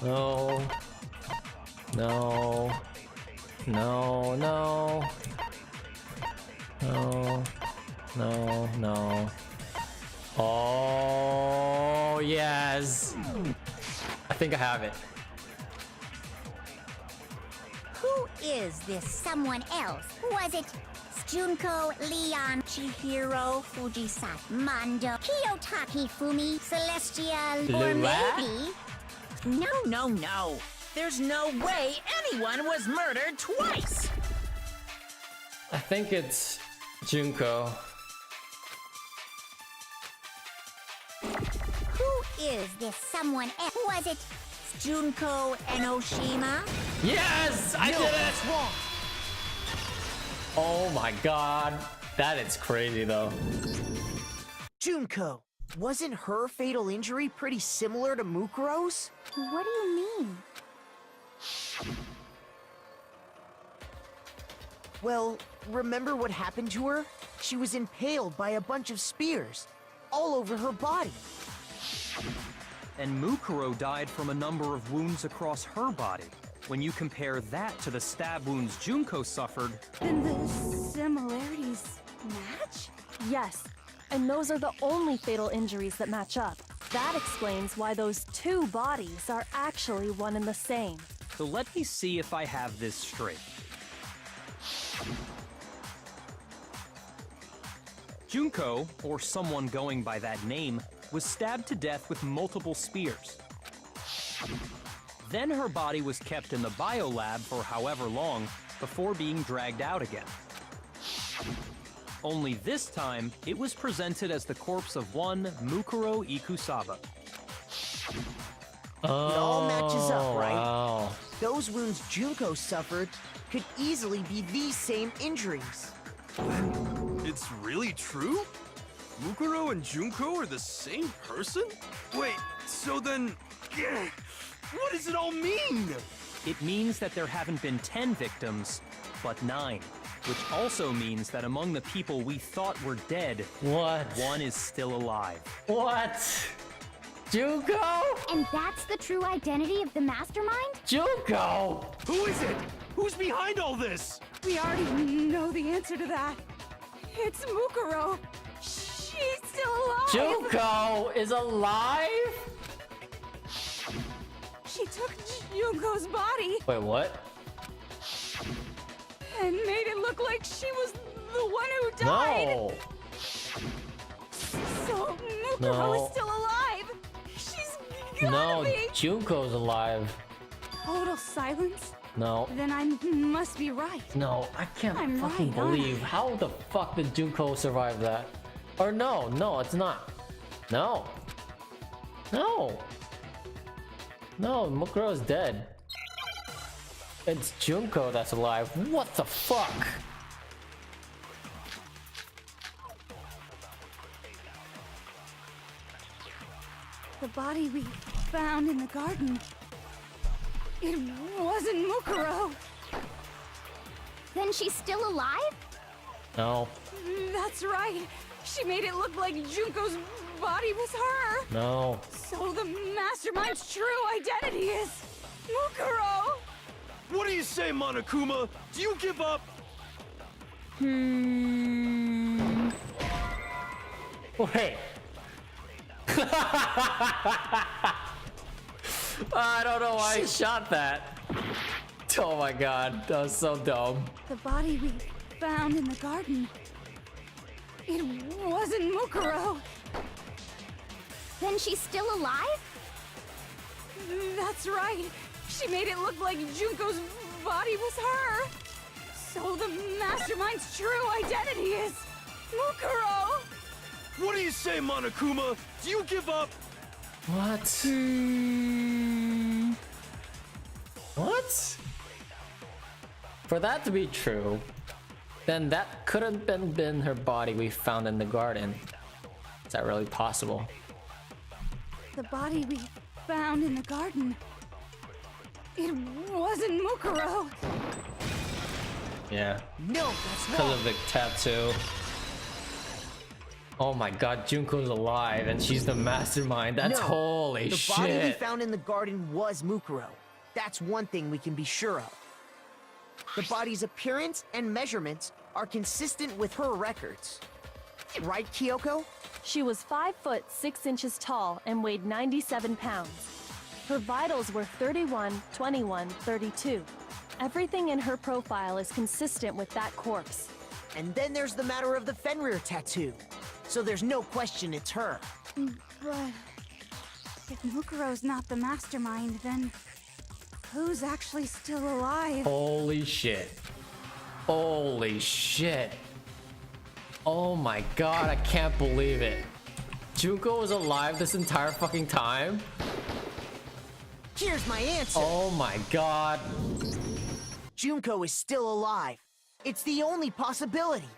No. Oh, yes. I think I have it. Who is this someone else? Was it Junko, Leon, Chihiro, Fujisaki, Mondo, Kiyotaki, Fumi, Celestia, or maybe... No. There's no way anyone was murdered twice! I think it's Junko. Who is this someone else? Was it Junko Enoshima? Yes! I did it! Wrong. Oh my god. That is crazy though. Junko, wasn't her fatal injury pretty similar to Mukuro's? What do you mean? Well, remember what happened to her? She was impaled by a bunch of spears, all over her body. And Mukuro died from a number of wounds across her body. When you compare that to the stab wounds Junko suffered... Then the similarities match? Yes, and those are the only fatal injuries that match up. That explains why those 2 bodies are actually one and the same. So let me see if I have this straight. Junko, or someone going by that name, was stabbed to death with multiple spears. Then her body was kept in the biolab for however long before being dragged out again. Only this time, it was presented as the corpse of one Mukuro Ikusaba. It all matches up, right? Wow. Those wounds Junko suffered could easily be these same injuries. It's really true? Mukuro and Junko are the same person? Wait, so then... What does it all mean? It means that there haven't been 10 victims, but 9. Which also means that among the people we thought were dead, What? one is still alive. What? Junko? And that's the true identity of the mastermind? Junko! Who is it? Who's behind all this? We already know the answer to that. It's Mukuro. She's still alive. Junko is alive? She took Junko's body Wait, what? and made it look like she was the one who died. No. So Mukuro No. is still alive. She's gotta No, be. Junko's alive. Total silence? No. Then I must be right. No, I can't I'm fucking right, aren't believe. How the fuck did Junko survive that? Or no, it's not. No. No. No, Mukuro's dead. It's Junko that's alive. What the fuck? The body we found in the garden. It wasn't Mukuro. Then she's still alive? No, That's right. She made it look like Junko's body was her. no. So the mastermind's true identity is Mukuro. What do you say, Monokuma? Do you give up? Wait. I don't know why I shot that. Oh my god, that was so dumb. The body we found in the garden. It wasn't Mukuro. Then she's still alive? That's right. She made it look like Junko's body was her. So the mastermind's true identity is Mukuro. What do you say, Monokuma? Do you give up? What? What? For that to be true, then that couldn't have been her body we found in the garden. Is that really possible? The body we found in the garden. It wasn't Mukuro. Yeah, No, that's because wrong. of the tattoo. Oh my god, Junko's alive and she's the mastermind. That's No, holy the shit. body we found in the garden was Mukuro. That's one thing we can be sure of. The body's appearance and measurements are consistent with her records. Right, Kyoko? She was 5 foot 6 inches tall and weighed 97 pounds. Her vitals were 31, 21, 32. Everything in her profile is consistent with that corpse. And then there's the matter of the Fenrir tattoo. So there's no question it's her. But if Mukuro's not the mastermind, then who's actually still alive? Holy shit. Holy shit. Oh my god, I can't believe it. Junko was alive this entire fucking time? Here's my answer. Oh my god. Junko is still alive. It's the only possibility.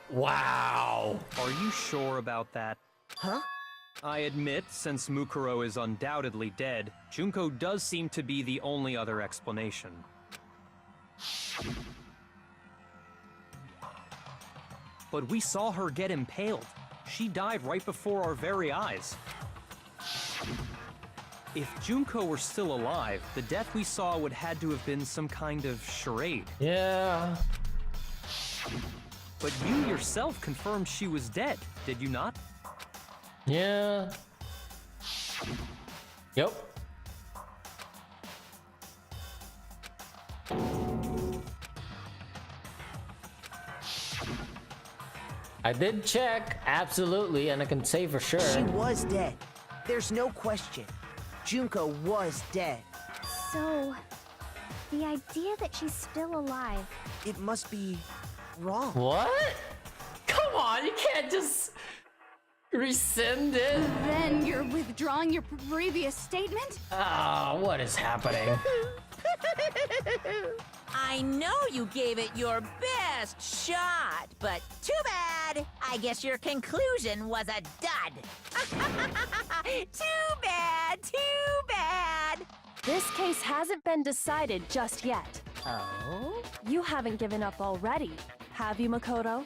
Wow. Are you sure about that? Huh? I admit, since Mukuro is undoubtedly dead, Junko does seem to be the only other explanation. But we saw her get impaled. She died right before our very eyes. If Junko were still alive, the death we saw would had to have been some kind of charade. Yeah. But you yourself confirmed she was dead, did you not? Yeah. Yep. I did check, absolutely, and I can say for sure. She was dead. There's no question. Junko was dead. So, the idea that she's still alive. It must be wrong. What? Come on, you can't just... Rescind it? Then you're withdrawing your previous statement? Ah, what is happening? I know you gave it your best shot, but too bad. I guess your conclusion was a dud. Too bad, too bad. This case hasn't been decided just yet. Oh? You haven't given up already, have you, Makoto?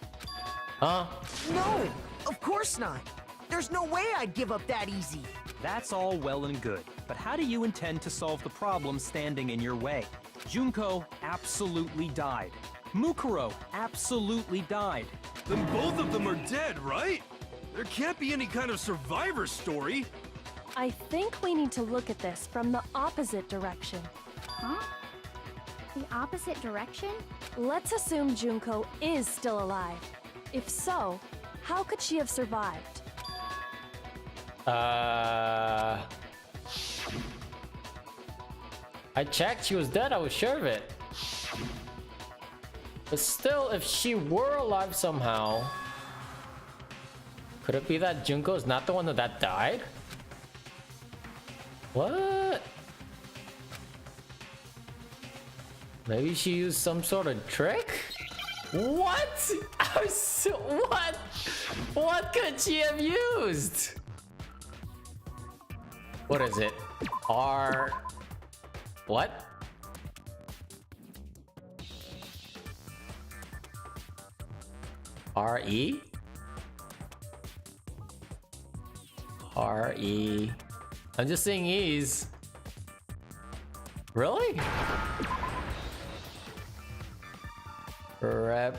Huh? No, of course not. There's no way I'd give up that easy. That's all well and good, but how do you intend to solve the problem standing in your way? Junko absolutely died. Mukuro absolutely died. Then both of them are dead, right? There can't be any kind of survivor story. I think we need to look at this from the opposite direction. Huh? The opposite direction? Let's assume Junko is still alive. If so, how could she have survived? I checked, she was dead, I was sure of it. But still, if she were alive somehow, could it be that Junko is not the one that died? What? Maybe she used some sort of trick? What? What? What could she have used? What is it? What? R-E? R-E. I'm just seeing E's. Really? Rep.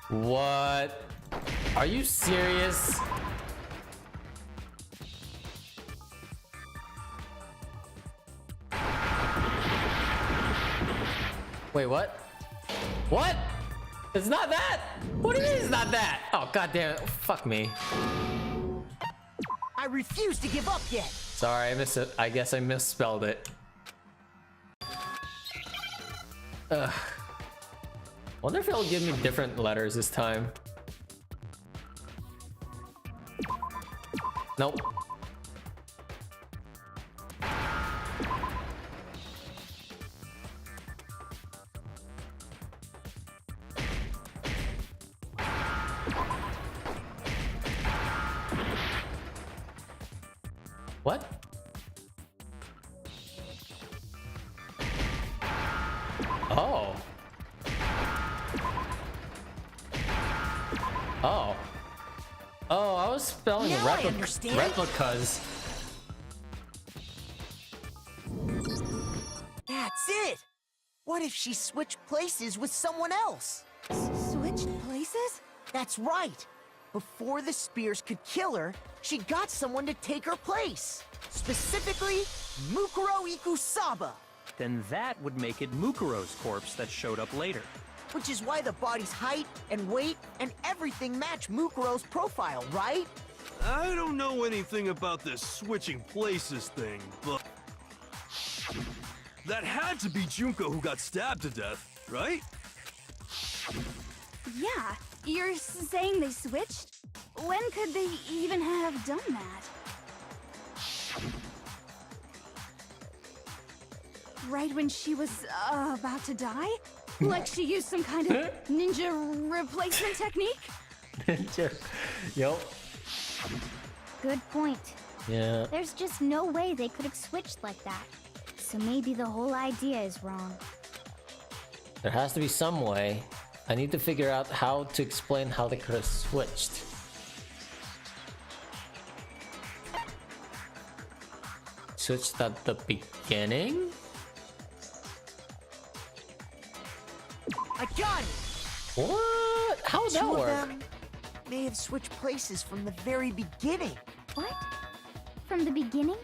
What? Are you serious? Wait, what? What? It's not that! What do you mean it's not that? Oh, goddamn it. Fuck me. I refuse to give up yet. Sorry, I guess I misspelled it. Ugh. Wonder if it'll give me different letters this time. Nope. What? Oh. Oh. Oh, I was spelling Now I understand. replicas. That's it. What if she switched places with someone else? Switched places? That's right. Before the spears could kill her, she got someone to take her place. Specifically, Mukuro Ikusaba. Then that would make it Mukuro's corpse that showed up later. Which is why the body's height and weight and everything match Mukuro's profile, right? I don't know anything about this switching places thing, but that had to be Junko who got stabbed to death, right? Yeah, you're saying they switched? When could they even have done that? Right when she was about to die? Like she used some kind of ninja replacement technique? Yup. Good point. Yeah. There's just no way they could have switched like that. So maybe the whole idea is wrong. There has to be some way. I need to figure out how to explain how they could have switched. Switched at the beginning? I got it. What? How would that Two of work? them may have switched places from the very beginning. What? From the beginning?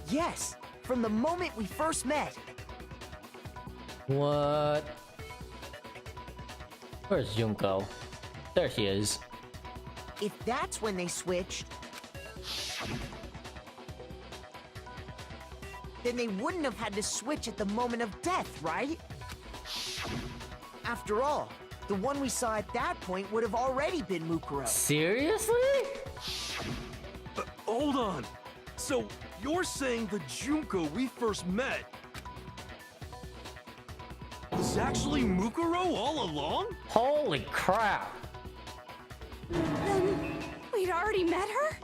Yes, from the moment we first met. What? Where's Junko? There she is. If that's when they switched, then they wouldn't have had to switch at the moment of death, right? After all, the one we saw at that point would have already been Mukuro. Seriously? Hold on. So, you're saying the Junko we first met was actually Mukuro all along? Holy crap. Then we'd already met her?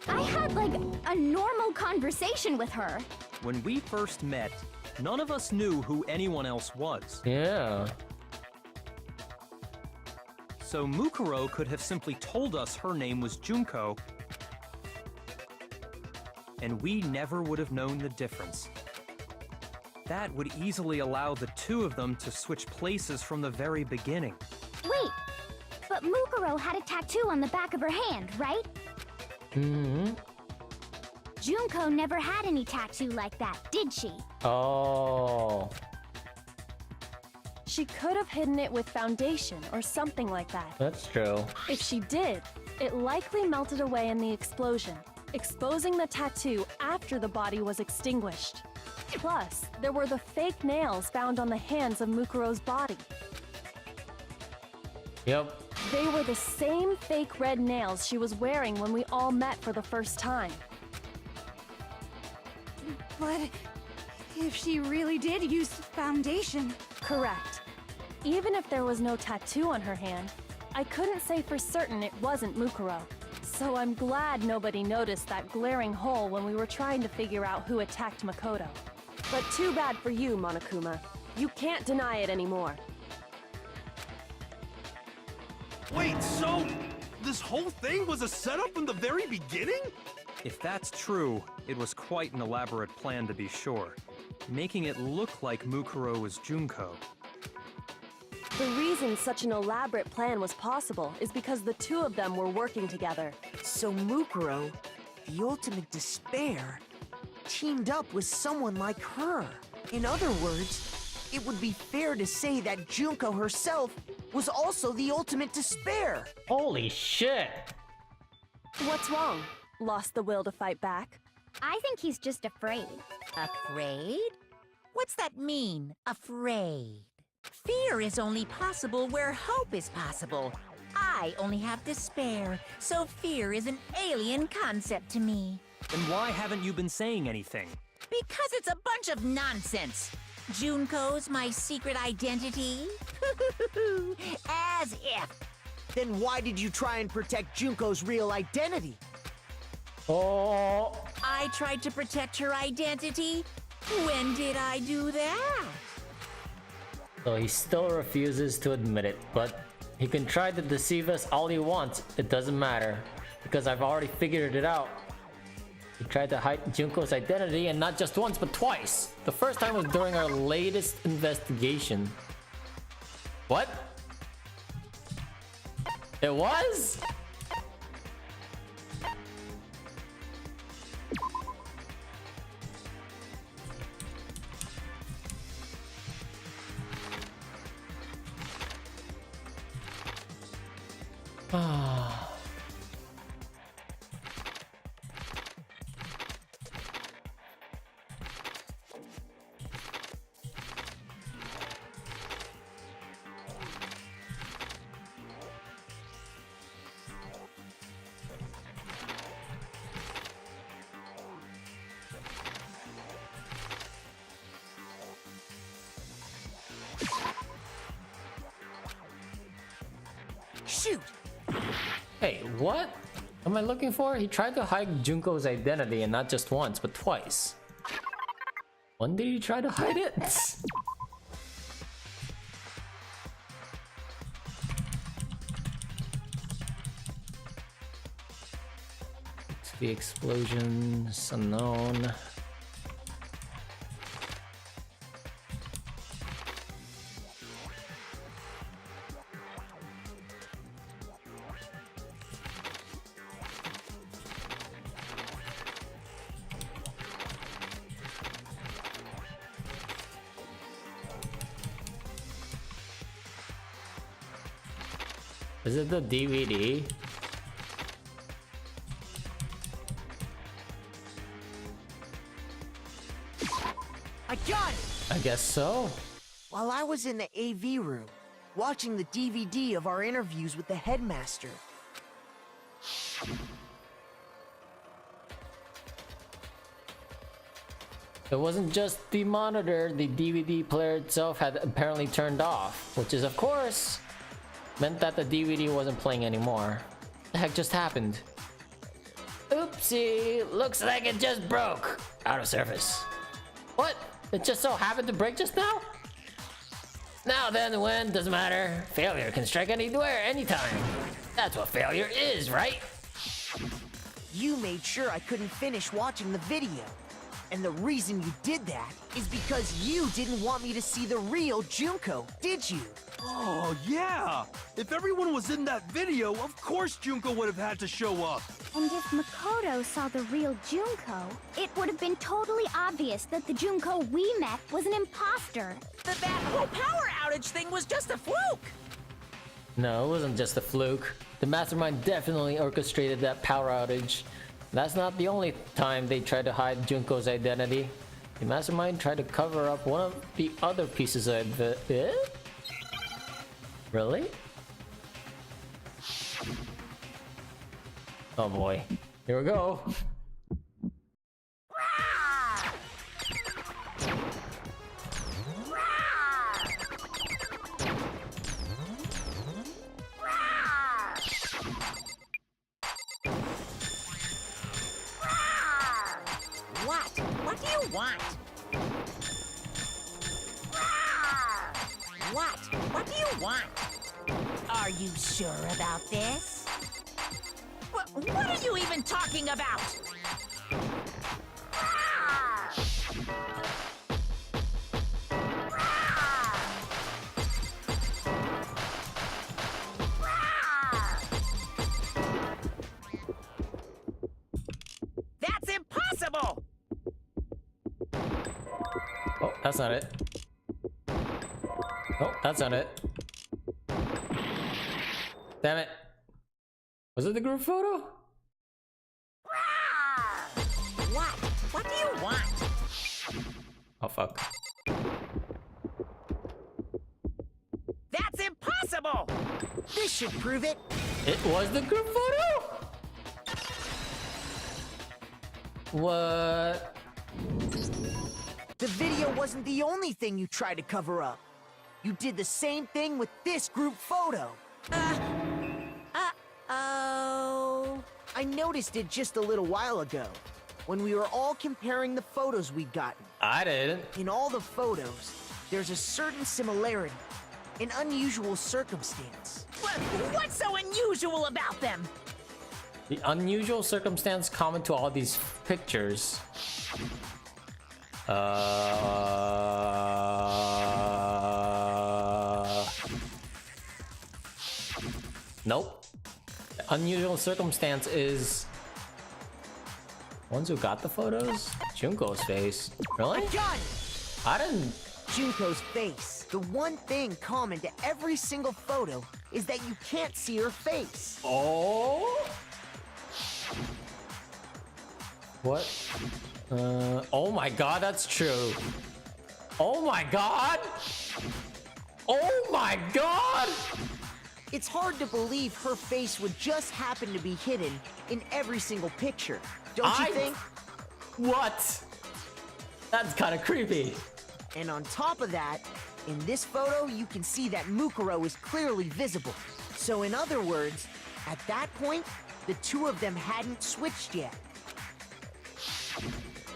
I had, like, a normal conversation with her. When we first met, none of us knew who anyone else was. Yeah. So Mukuro could have simply told us her name was Junko, and we never would have known the difference. That would easily allow the two of them to switch places from the very beginning. Wait, but Mukuro had a tattoo on the back of her hand, right? Mm-hmm. Junko never had any tattoo like that, did she? Oh. She could have hidden it with foundation or something like that. That's true. If she did, it likely melted away in the explosion, exposing the tattoo after the body was extinguished. Plus, there were the fake nails found on the hands of Mukuro's body. Yep. They were the same fake red nails she was wearing when we all met for the first time. But if she really did use foundation... Correct. Even if there was no tattoo on her hand, I couldn't say for certain it wasn't Mukuro. So I'm glad nobody noticed that glaring hole when we were trying to figure out who attacked Makoto. But too bad for you, Monokuma. You can't deny it anymore. Wait, so this whole thing was a setup from the very beginning? If that's true, it was quite an elaborate plan to be sure, making it look like Mukuro was Junko. The reason such an elaborate plan was possible is because the two of them were working together. So Mukuro, the ultimate despair, teamed up with someone like her. In other words, it would be fair to say that Junko herself was also the ultimate despair. Holy shit. What's wrong? Lost the will to fight back? I think he's just afraid. Afraid? What's that mean, afraid? Fear is only possible where hope is possible. I only have despair, so fear is an alien concept to me. Then why haven't you been saying anything? Because it's a bunch of nonsense. Junko's my secret identity? As if. Then why did you try and protect Junko's real identity? Oh. I tried to protect her identity? When did I do that? So he still refuses to admit it, but he can try to deceive us all he wants. It doesn't matter, because I've already figured it out. He tried to hide Junko's identity, and not just once, but twice. The first time was during our latest investigation. What? It was? Ah. Shoot! Hey, what am I looking for? He tried to hide Junko's identity, and not just once, but twice. When did he try to hide it? The explosions unknown. Is it the DVD? I got it! I guess so. While I was in the AV room, watching the DVD of our interviews with the headmaster. It wasn't just the monitor, the DVD player itself had apparently turned off, which is of course meant that the DVD wasn't playing anymore. What the heck just happened? Oopsie, looks like it just broke. Out of service. What? It just so happened to break just now? Now then, when, doesn't matter. Failure can strike anywhere, anytime. That's what failure is, right? You made sure I couldn't finish watching the video. And the reason you did that is because you didn't want me to see the real Junko, did you? Oh, yeah! If everyone was in that video, of course Junko would have had to show up. And if Makoto saw the real Junko, it would have been totally obvious that the Junko we met was an imposter. That whole power outage thing was just a fluke! No, it wasn't just a fluke. The mastermind definitely orchestrated that power outage. That's not the only time they tried to hide Junko's identity. The mastermind tried to cover up one of the other pieces of the... Really? Oh boy. Here we go. What do you want? What do you want? Are you sure about this? What are you even talking about? That's impossible! Oh, that's not it. Oh, that's not it. Damn it. Was it the group photo? What do you want? Oh, fuck. That's impossible! This should prove it. It was the group photo? What? The video wasn't the only thing you tried to cover up. You did the same thing with this group photo. Oh. I noticed it just a little while ago, when we were all comparing the photos we'd gotten. I didn't. In all the photos, there's a certain similarity, an unusual circumstance. What's so unusual about them? The unusual circumstance common to all these pictures. Nope. The unusual circumstance is ones who got the photos? Junko's face. Really? Gun! I didn't. Junko's face. The one thing common to every single photo is that you can't see her face. Oh? What? Oh my god, that's true. Oh my god! Oh my god! It's hard to believe her face would just happen to be hidden in every single picture. Don't you think? What? That's kind of creepy. And on top of that, in this photo, you can see that Mukuro is clearly visible. So in other words, at that point, the two of them hadn't switched yet.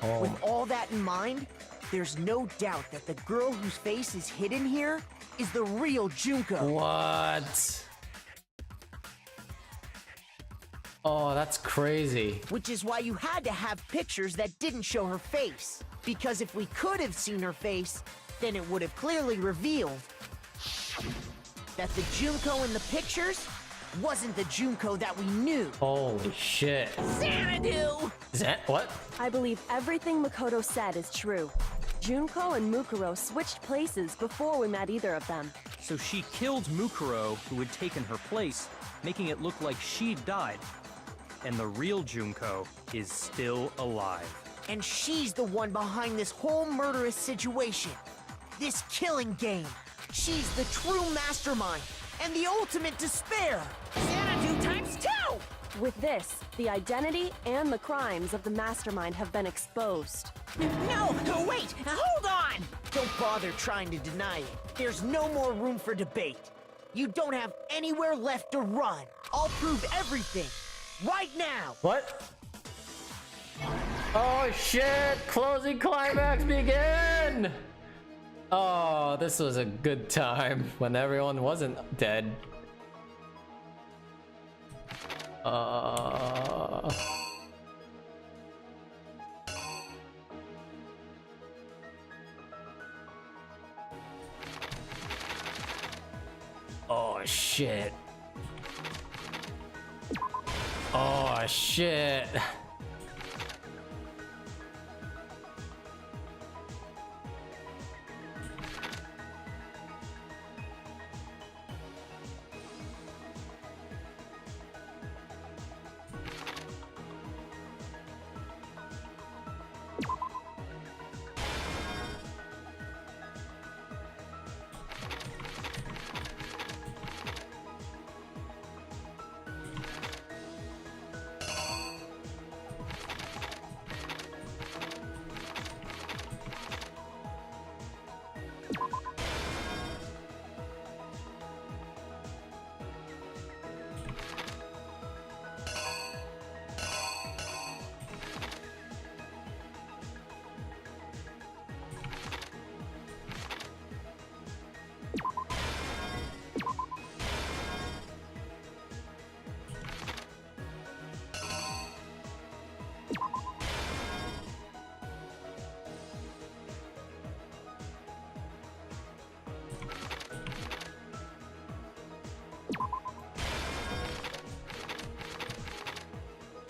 Oh. With all that in mind, there's no doubt that the girl whose face is hidden here is the real Junko. What? Oh, that's crazy. Which is why you had to have pictures that didn't show her face. Because if we could have seen her face, then it would have clearly revealed that the Junko in the pictures wasn't the Junko that we knew. Holy shit. Xanadu! Is that what? I believe everything Makoto said is true. Junko and Mukuro switched places before we met either of them. So she killed Mukuro, who had taken her place, making it look like she'd died. And the real Junko is still alive. And she's the one behind this whole murderous situation. This killing game. She's the true mastermind and the ultimate despair. Xanadu times 2! With this, the identity and the crimes of the mastermind have been exposed. No, wait, hold on! Don't bother trying to deny it. There's no more room for debate. You don't have anywhere left to run. I'll prove everything. Right now! What? Oh shit! Closing climax begin! Oh, this was a good time when everyone wasn't dead. Oh shit. Oh shit.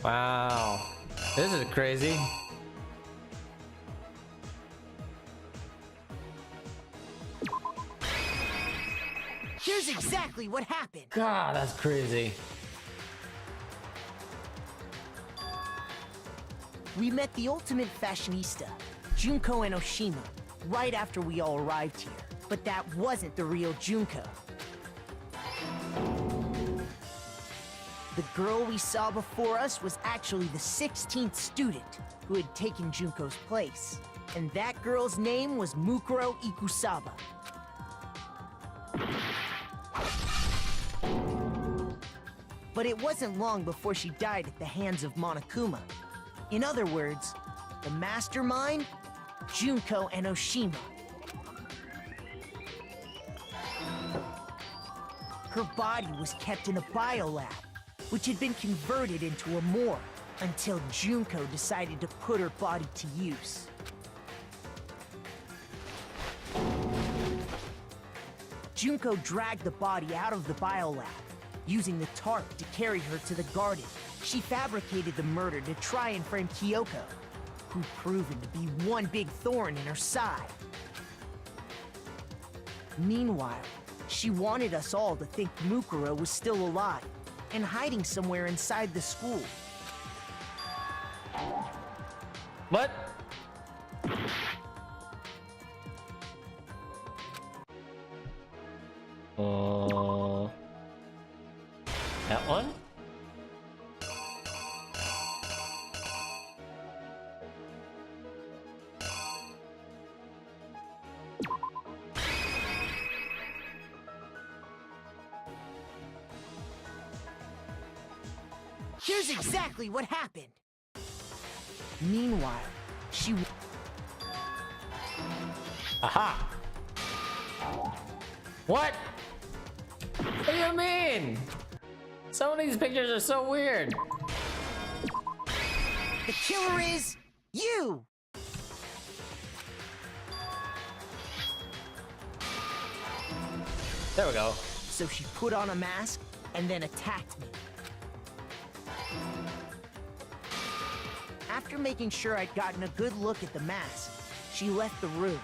Wow, this is crazy. Here's exactly what happened. God, that's crazy. We met the ultimate fashionista, Junko and Oshima, right after we all arrived here. But that wasn't the real Junko. The girl we saw before us was actually the 16th student who had taken Junko's place. And that girl's name was Mukuro Ikusaba. But it wasn't long before she died at the hands of Monokuma. In other words, the mastermind, Junko and Oshima. Her body was kept in a biolab, which had been converted into a morgue until Junko decided to put her body to use. Junko dragged the body out of the biolab, using the tarp to carry her to the garden. She fabricated the murder to try and frame Kyoko, who'd proven to be one big thorn in her side. Meanwhile, she wanted us all to think Mukuro was still alive and hiding somewhere inside the school. What? That one? Here's exactly what happened. Meanwhile, she... Aha! What? What do you mean? Some of these pictures are so weird. The killer is... you! There we go. So she put on a mask and then attacked me. After making sure I'd gotten a good look at the mask, she left the room.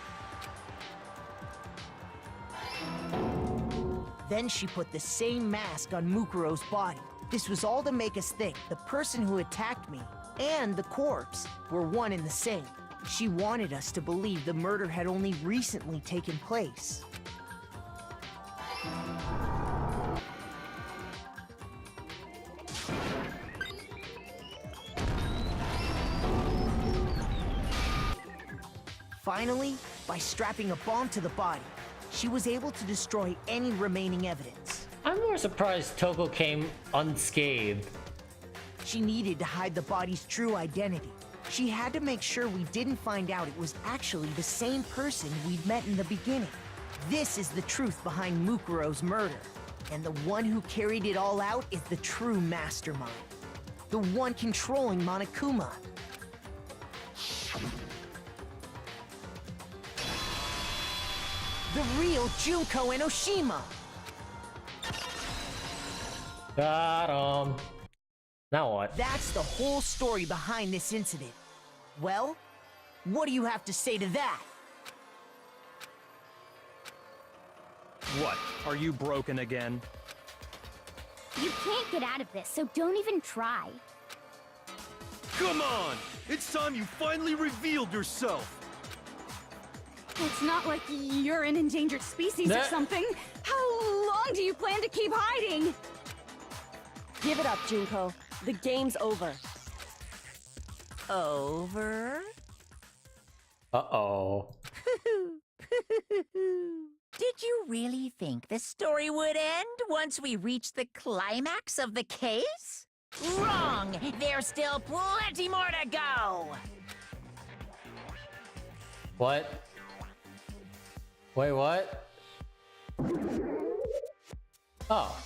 Then she put the same mask on Mukuro's body. This was all to make us think the person who attacked me and the corpse were one and the same. She wanted us to believe the murder had only recently taken place. Finally, by strapping a bomb to the body, she was able to destroy any remaining evidence. I'm more surprised Toko came unscathed. She needed to hide the body's true identity. She had to make sure we didn't find out it was actually the same person we'd met in the beginning. This is the truth behind Mukuro's murder. And the one who carried it all out is the true mastermind. The one controlling Monokuma. The real Junko Enoshima! Got him. Now what? That's the whole story behind this incident. Well, what do you have to say to that? What? Are you broken again? You can't get out of this, so don't even try. Come on! It's time you finally revealed yourself! It's not like you're an endangered species or That- something. How long do you plan to keep hiding? Give it up, Junko. The game's over. Over? Uh-oh. Did you really think the story would end once we reached the climax of the case? Wrong! There's still plenty more to go! What? Wait, what? Oh.